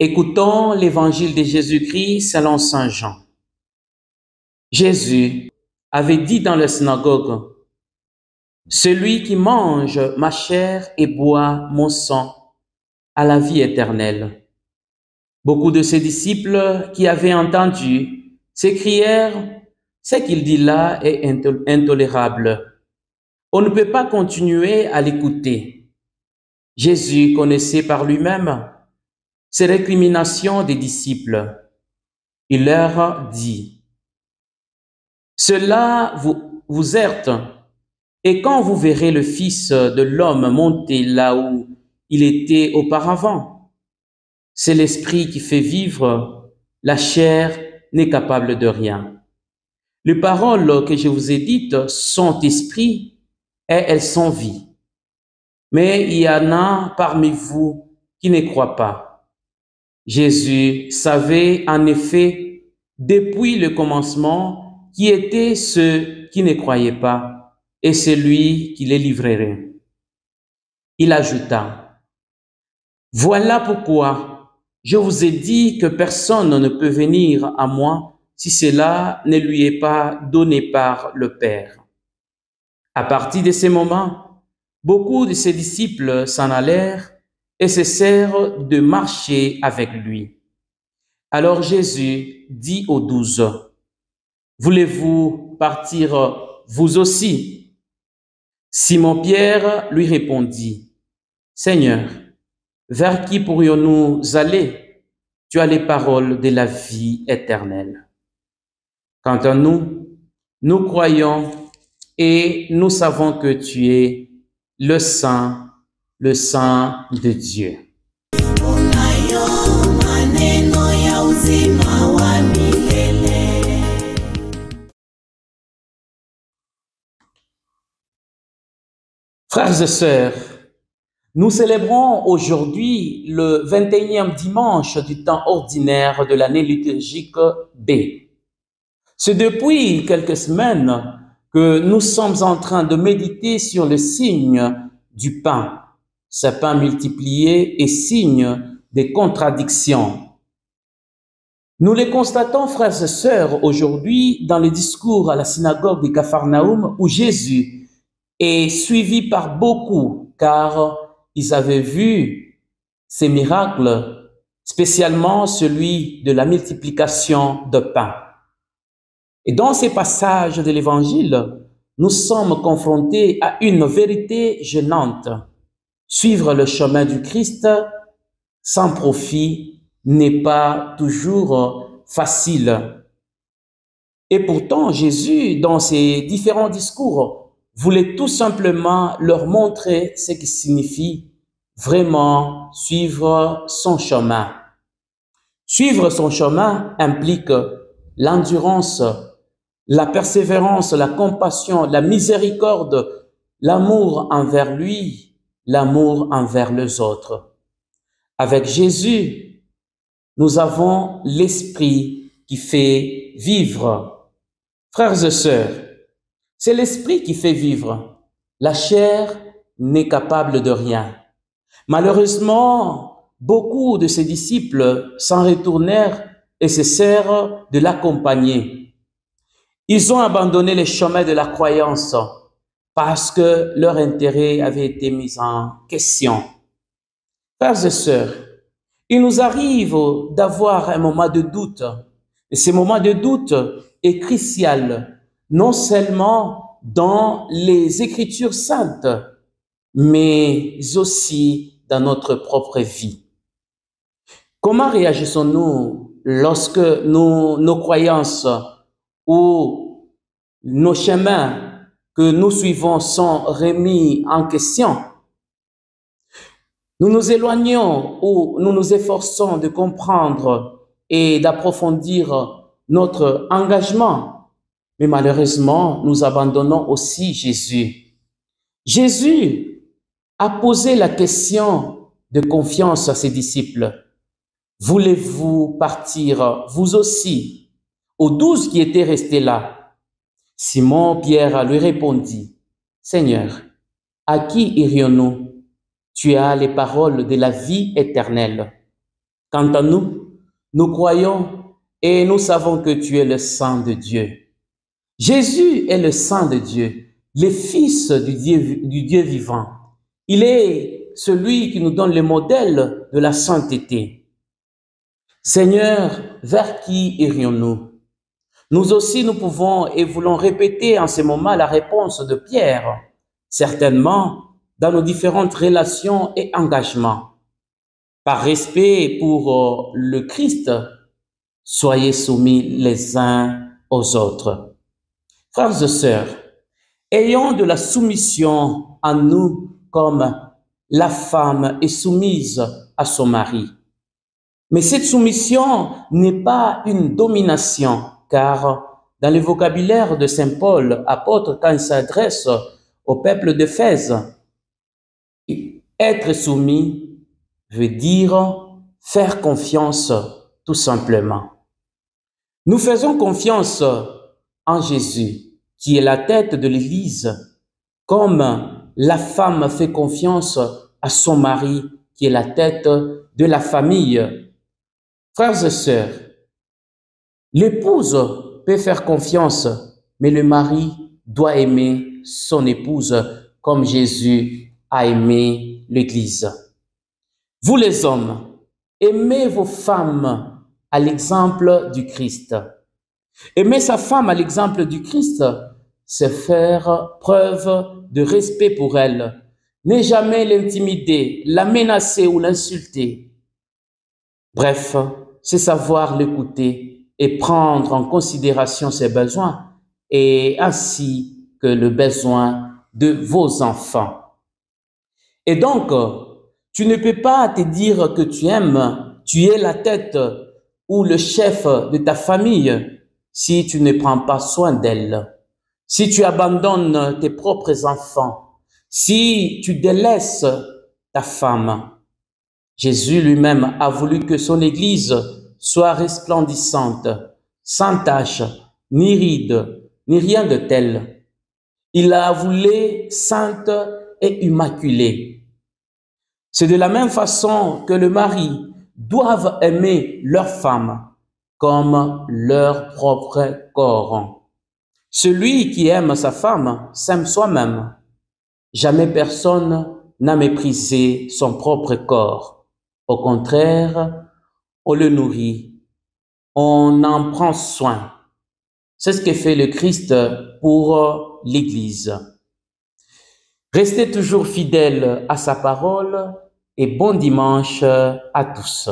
Écoutons l'évangile de Jésus-Christ selon saint Jean. Jésus avait dit dans la synagogue, « Celui qui mange ma chair et boit mon sang a la vie éternelle. » Beaucoup de ses disciples qui avaient entendu s'écrièrent, « Ce qu'il dit là est intolérable. On ne peut pas continuer à l'écouter. » Jésus connaissait par lui-même ces récriminations des disciples. Il leur dit, « Cela vous heurte, et quand vous verrez le Fils de l'homme monter là où il était auparavant, c'est l'esprit qui fait vivre, la chair n'est capable de rien. Les paroles que je vous ai dites sont esprit et elles sont vie. Mais il y en a parmi vous qui ne croient pas. » Jésus savait en effet depuis le commencement qui étaient ceux qui ne croyaient pas et celui qui les livrerait. Il ajouta, « Voilà pourquoi je vous ai dit que personne ne peut venir à moi si cela ne lui est pas donné par le Père. » À partir de ce moment, beaucoup de ses disciples s'en allèrent et cessèrent de marcher avec lui. Alors Jésus dit aux 12, « Voulez-vous partir vous aussi ?» Simon-Pierre lui répondit, « Seigneur, vers qui pourrions-nous aller? Tu as les paroles de la vie éternelle. Quant à nous, nous croyons et nous savons que tu es le Saint de Dieu. » Frères et sœurs, nous célébrons aujourd'hui le 21e dimanche du temps ordinaire de l'année liturgique B. C'est depuis quelques semaines que nous sommes en train de méditer sur le signe du pain, ce pain multiplié et signe des contradictions. Nous les constatons, frères et sœurs, aujourd'hui dans le discours à la synagogue de Capharnaüm où Jésus est suivi par beaucoup car ils avaient vu ces miracles, spécialement celui de la multiplication de pain. Et dans ces passages de l'Évangile, nous sommes confrontés à une vérité gênante. Suivre le chemin du Christ sans profit n'est pas toujours facile. Et pourtant, Jésus, dans ses différents discours, voulait tout simplement leur montrer ce qui signifie vraiment suivre son chemin. Suivre son chemin implique l'endurance, la persévérance, la compassion, la miséricorde, l'amour envers lui, l'amour envers les autres. Avec Jésus, nous avons l'esprit qui fait vivre. Frères et sœurs, c'est l'esprit qui fait vivre. La chair n'est capable de rien. Malheureusement, beaucoup de ses disciples s'en retournèrent et cessèrent de l'accompagner. Ils ont abandonné les chemins de la croyance parce que leur intérêt avait été mis en question. Frères et sœurs, il nous arrive d'avoir un moment de doute. Et ce moment de doute est crucial, non seulement dans les Écritures saintes, mais aussi dans notre propre vie. Comment réagissons-nous lorsque nos croyances ou nos chemins que nous suivons sont remis en question? Nous nous éloignons ou nous nous efforçons de comprendre et d'approfondir notre engagement, mais malheureusement, nous abandonnons aussi Jésus. Jésus a posé la question de confiance à ses disciples. Voulez-vous partir, vous aussi? Aux 12 qui étaient restés là, Simon-Pierre lui répondit, « Seigneur, à qui irions-nous? Tu as les paroles de la vie éternelle. Quant à nous, nous croyons et nous savons que tu es le Saint de Dieu. Jésus est le Saint de Dieu, le Fils du Dieu vivant. Il est celui qui nous donne le modèle de la sainteté. Seigneur, vers qui irions-nous? Nous aussi, nous pouvons et voulons répéter en ce moment la réponse de Pierre, certainement dans nos différentes relations et engagements. Par respect pour le Christ, soyez soumis les uns aux autres. Frères et sœurs, ayons de la soumission en nous comme la femme est soumise à son mari. Mais cette soumission n'est pas une domination, car dans le vocabulaire de Saint Paul, apôtre, quand il s'adresse au peuple d'Éphèse, être soumis veut dire faire confiance tout simplement. Nous faisons confiance en Jésus, qui est la tête de l'Église, comme la femme fait confiance à son mari, qui est la tête de la famille. Frères et sœurs, l'épouse peut faire confiance, mais le mari doit aimer son épouse comme Jésus a aimé l'Église. Vous les hommes, aimez vos femmes à l'exemple du Christ. Aimer sa femme à l'exemple du Christ, c'est faire preuve de respect pour elle. Ne jamais l'intimider, la menacer ou l'insulter. Bref, c'est savoir l'écouter et prendre en considération ses besoins et ainsi que le besoin de vos enfants. Et donc, tu ne peux pas te dire que tu aimes, tu es la tête ou le chef de ta famille si tu ne prends pas soin d'elle, si tu abandonnes tes propres enfants, si tu délaisses ta femme. Jésus lui-même a voulu que son Église soit resplendissante, sans tache, ni ride, ni rien de tel. Il la voulu sainte et immaculée. C'est de la même façon que les maris doivent aimer leur femme comme leur propre corps. Celui qui aime sa femme s'aime soi-même. Jamais personne n'a méprisé son propre corps. Au contraire, on le nourrit, on en prend soin. C'est ce que fait le Christ pour l'Église. Restez toujours fidèles à sa parole et bon dimanche à tous.